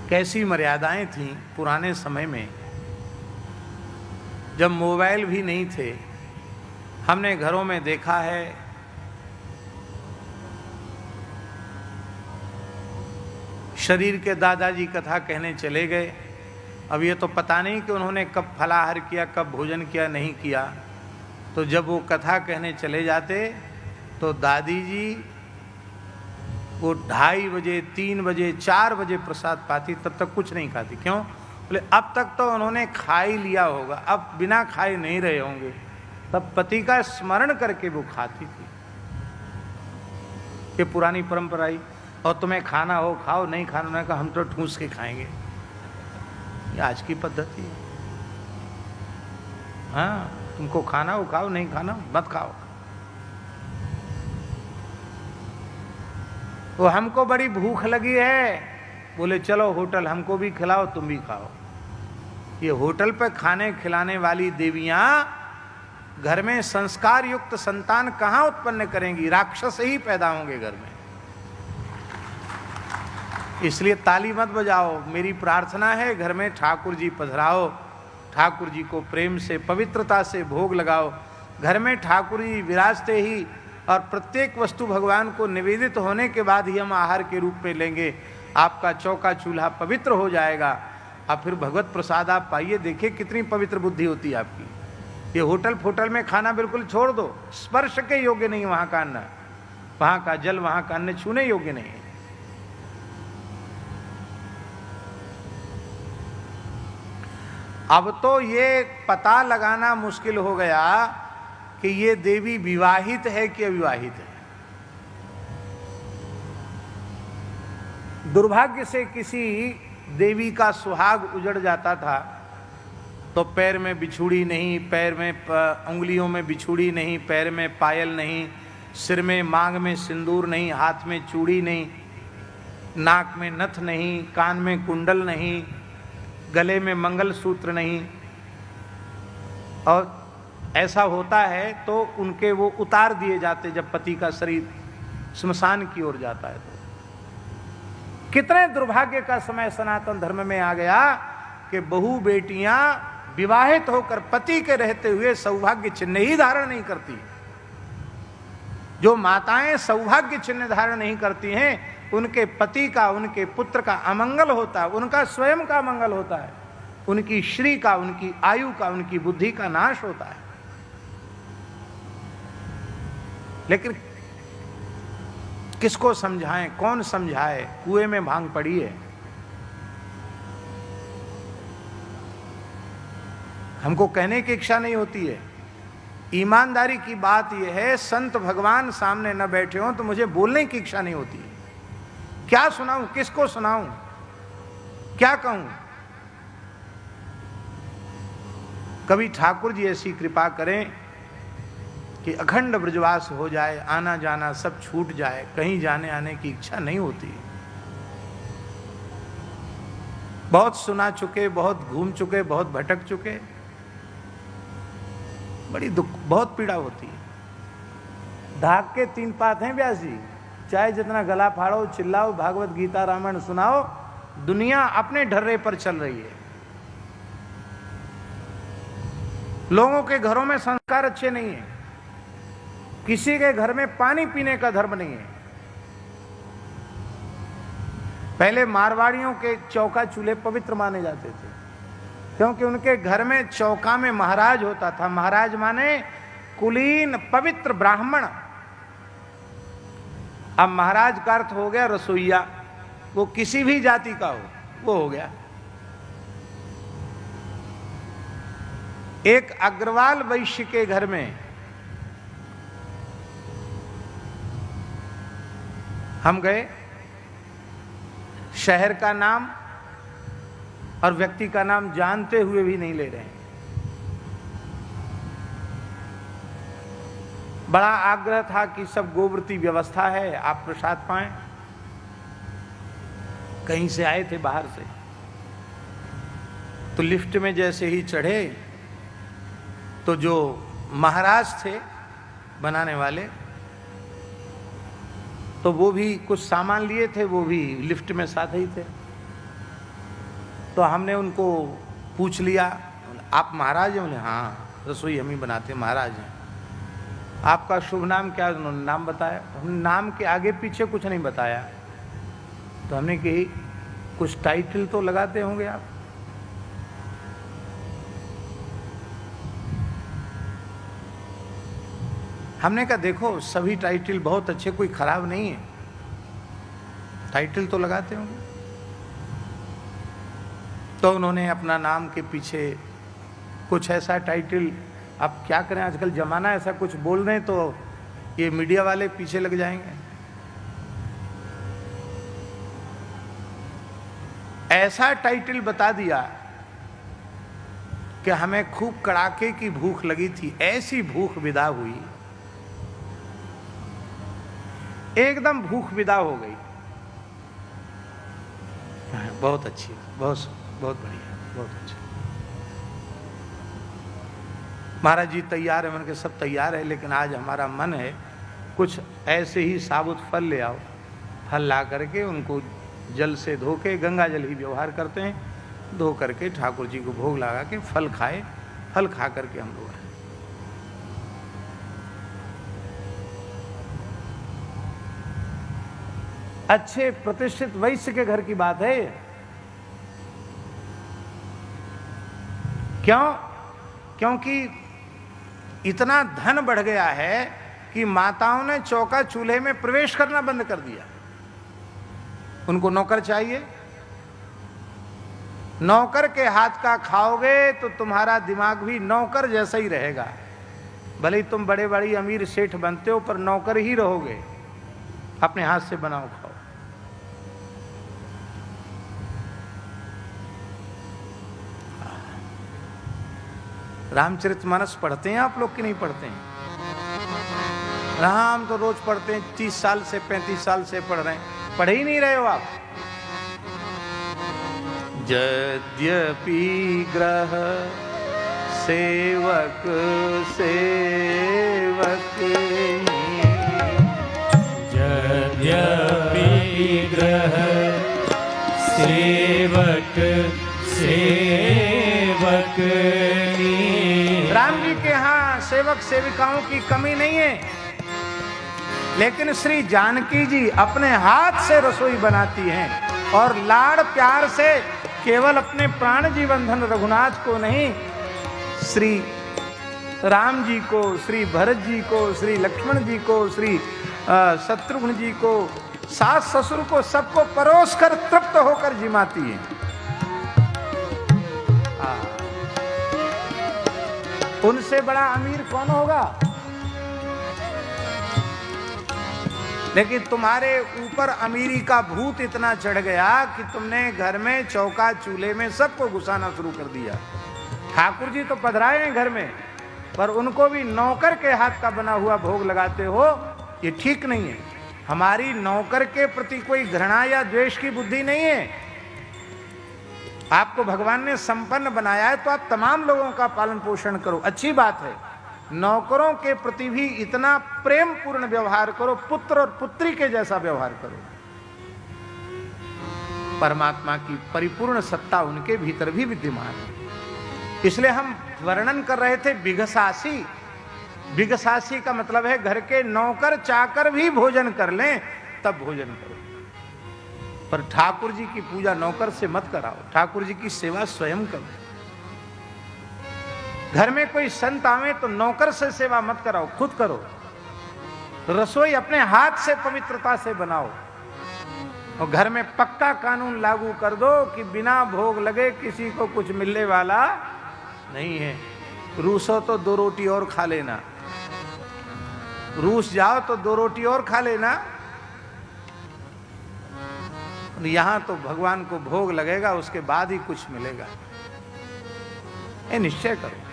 कैसी मर्यादाएं थीं पुराने समय में, जब मोबाइल भी नहीं थे। हमने घरों में देखा है शरीर के दादाजी कथा कहने चले गए। अब ये तो पता नहीं कि उन्होंने कब फलाहार किया, कब भोजन किया, नहीं किया। तो जब वो कथा कहने चले जाते तो दादी जी वो 2:30 बजे, 3 बजे, 4 बजे प्रसाद पाती, तब तक कुछ नहीं खाती। क्यों? बोले अब तक तो उन्होंने खा ही लिया होगा, अब बिना खाए नहीं रहे होंगे। तब पति का स्मरण करके वो खाती थी। ये पुरानी परंपरा ही। और तुम्हें खाना हो खाओ, नहीं खाना का हम तो ठूस के खाएंगे, ये आज की पद्धति है। हाँ, तुमको खाना हो खाओ, नहीं खाना मत खाओ। वो हमको बड़ी भूख लगी है, बोले चलो होटल, हमको भी खिलाओ, तुम भी खाओ। ये होटल पे खाने खिलाने वाली देवियां घर में संस्कार युक्त संतान कहां उत्पन्न करेंगी? राक्षस ही पैदा होंगे घर में। इसलिए ताली मत बजाओ। मेरी प्रार्थना है, घर में ठाकुर जी पधराओ, ठाकुर जी को प्रेम से पवित्रता से भोग लगाओ। घर में ठाकुर जी विराजते ही और प्रत्येक वस्तु भगवान को निवेदित होने के बाद ही हम आहार के रूप में लेंगे। आपका चौका चूल्हा पवित्र हो जाएगा और फिर भगवत प्रसाद आप पाइए। देखिए कितनी पवित्र बुद्धि होती है आपकी। ये होटल फोटल में खाना बिल्कुल छोड़ दो, स्पर्श के योग्य नहीं वहां का अन्न, वहां का जल, वहां का अन्न छूने योग्य नहीं है। अब तो ये पता लगाना मुश्किल हो गया कि ये देवी विवाहित है कि अविवाहित है। दुर्भाग्य से किसी देवी का सुहाग उजड़ जाता था तो पैर में बिछुड़ी नहीं, पैर में उंगलियों में बिछुड़ी नहीं, पैर में पायल नहीं, सिर में मांग में सिंदूर नहीं, हाथ में चूड़ी नहीं, नाक में नथ नहीं, कान में कुंडल नहीं, गले में मंगलसूत्र नहीं। और ऐसा होता है तो उनके वो उतार दिए जाते जब पति का शरीर स्मशान की ओर जाता है। तो कितने दुर्भाग्य का समय सनातन धर्म में आ गया कि बहु बेटियां विवाहित होकर पति के रहते हुए सौभाग्य चिन्ह ही धारण नहीं करती। जो माताएं सौभाग्य चिन्ह धारण नहीं करती हैं उनके पति का, उनके पुत्र का अमंगल होता है, उनका स्वयं का मंगल होता है, उनकी श्री का, उनकी आयु का, उनकी बुद्धि का नाश होता है। लेकिन किसको समझाएं, कौन समझाए? कुएं में भांग पड़ी है। हमको कहने की इच्छा नहीं होती है। ईमानदारी की बात यह है, संत भगवान सामने न बैठे हों तो मुझे बोलने की इच्छा नहीं होती है। क्या सुनाऊं, किसको सुनाऊं, क्या कहूं? कभी ठाकुर जी ऐसी कृपा करें कि अखंड ब्रजवास हो जाए, आना जाना सब छूट जाए, कहीं जाने आने की इच्छा नहीं होती। बहुत सुना चुके, बहुत घूम चुके, बहुत भटक चुके, बड़ी दुख, बहुत पीड़ा होती है। धाक के 3 पात हैं व्यास जी, चाहे जितना गला फाड़ो, चिल्लाओ, भागवत गीता रामायण सुनाओ, दुनिया अपने ढर्रे पर चल रही है। लोगों के घरों में संस्कार अच्छे नहीं है, किसी के घर में पानी पीने का धर्म नहीं है। पहले मारवाड़ियों के चौका चूल्हे पवित्र माने जाते थे क्योंकि उनके घर में चौका में महाराज होता था। महाराज माने कुलीन पवित्र ब्राह्मण। अब महाराज का अर्थ हो गया रसोईया, वो किसी भी जाति का हो वो हो गया। एक अग्रवाल वैश्य के घर में हम गए, शहर का नाम और व्यक्ति का नाम जानते हुए भी नहीं ले रहे हैं। बड़ा आग्रह था कि सब गोव्रती व्यवस्था है, आप प्रसाद पाएं। कहीं से आए थे बाहर से, तो लिफ्ट में जैसे ही चढ़े तो जो महाराज थे बनाने वाले, तो वो भी कुछ सामान लिए थे, वो भी लिफ्ट में साथ ही थे। तो हमने उनको पूछ लिया, आप महाराज हैं? बोले हाँ, रसोई हम ही बनाते हैं, महाराज हैं। आपका शुभ नाम क्या है? उन्होंने नाम बताया। हमने नाम के आगे पीछे कुछ नहीं बताया। तो हमने कही कुछ टाइटल तो लगाते होंगे आप। हमने कहा देखो सभी टाइटल बहुत अच्छे, कोई खराब नहीं है, टाइटल तो लगाते होंगे। तो उन्होंने अपना नाम के पीछे कुछ ऐसा टाइटल, अब क्या करें आजकल जमाना ऐसा, कुछ बोल दें तो ये मीडिया वाले पीछे लग जाएंगे। ऐसा टाइटल बता दिया कि हमें खूब कड़ाके की भूख लगी थी, ऐसी भूख विदा हुई, एकदम भूख विदा हो गई। बहुत अच्छी, बहुत बहुत बढ़िया, बहुत अच्छा। महाराज जी तैयार है, मैंने कहा सब तैयार है, लेकिन आज हमारा मन है कुछ ऐसे ही साबुत फल ले आओ। फल ला करके उनको जल से धो के, गंगा जल ही व्यवहार करते हैं, धो करके ठाकुर जी को भोग लगा के फल खाए। फल खा करके हम लोग आए। अच्छे प्रतिष्ठित वैश्य के घर की बात है। क्यों? क्योंकि इतना धन बढ़ गया है कि माताओं ने चौका चूल्हे में प्रवेश करना बंद कर दिया। उनको नौकर चाहिए। नौकर के हाथ का खाओगे तो तुम्हारा दिमाग भी नौकर जैसा ही रहेगा। भले ही तुम बड़े बड़ी अमीर सेठ बनते हो, पर नौकर ही रहोगे। अपने हाथ से बनाओ खाओ। रामचरितमानस पढ़ते हैं आप लोग कि नहीं पढ़ते हैं? राम तो रोज पढ़ते हैं, 30 साल से 35 साल से पढ़ रहे हैं। पढ़ ही नहीं रहे हो आप। यद्यपि ग्रह सेवक सेवक, यद्यपि ग्रह सेवक सेवक। राम जी के यहाँ सेवक सेविकाओं की कमी नहीं है, लेकिन श्री जानकी जी अपने हाथ से रसोई बनाती हैं और लाड़ प्यार से केवल अपने प्राण जीवनधन रघुनाथ को नहीं, श्री राम जी को, श्री भरत जी को, श्री लक्ष्मण जी को, श्री शत्रुघ्न जी को, सास ससुर को, सबको परोस कर तृप्त होकर जिमाती है। उनसे बड़ा अमीर कौन होगा? लेकिन तुम्हारे ऊपर अमीरी का भूत इतना चढ़ गया कि तुमने घर में चौका चूल्हे में सबको घुसाना शुरू कर दिया। ठाकुर जी तो पधराए हैं घर में, पर उनको भी नौकर के हाथ का बना हुआ भोग लगाते हो, ये ठीक नहीं है। हमारी नौकर के प्रति कोई घृणा या द्वेष की बुद्धि नहीं है। आपको भगवान ने संपन्न बनाया है तो आप तमाम लोगों का पालन पोषण करो, अच्छी बात है। नौकरों के प्रति भी इतना प्रेम पूर्ण व्यवहार करो, पुत्र और पुत्री के जैसा व्यवहार करो। परमात्मा की परिपूर्ण सत्ता उनके भीतर भी विद्यमान है। इसलिए हम वर्णन कर रहे थे बिघसासी। बिघसासी का मतलब है घर के नौकर चाकर भी भोजन कर लें तब भोजन करो। पर ठाकुर जी की पूजा नौकर से मत कराओ, ठाकुर जी की सेवा स्वयं करो। घर में कोई संत आवे तो नौकर से सेवा मत कराओ, खुद करो। रसोई अपने हाथ से पवित्रता से बनाओ। और घर में पक्का कानून लागू कर दो कि बिना भोग लगे किसी को कुछ मिलने वाला नहीं है। रूसो तो 2 रोटी और खा लेना, रूस जाओ तो 2 रोटी और खा लेना। यहां तो भगवान को भोग लगेगा, उसके बाद ही कुछ मिलेगा। ये निश्चय करो।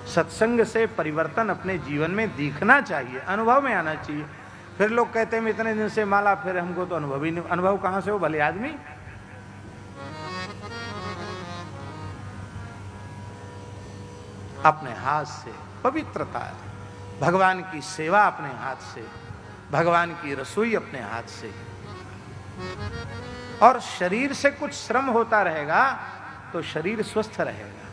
सत्संग से परिवर्तन अपने जीवन में दिखना चाहिए, अनुभव में आना चाहिए। फिर लोग कहते हैं इतने दिन से माला, फिर हमको तो अनुभव ही नहीं। अनुभव कहां से हो भले आदमी? अपने हाथ से पवित्रता, भगवान की सेवा अपने हाथ से, भगवान की रसोई अपने हाथ से। और शरीर से कुछ श्रम होता रहेगा तो शरीर स्वस्थ रहेगा।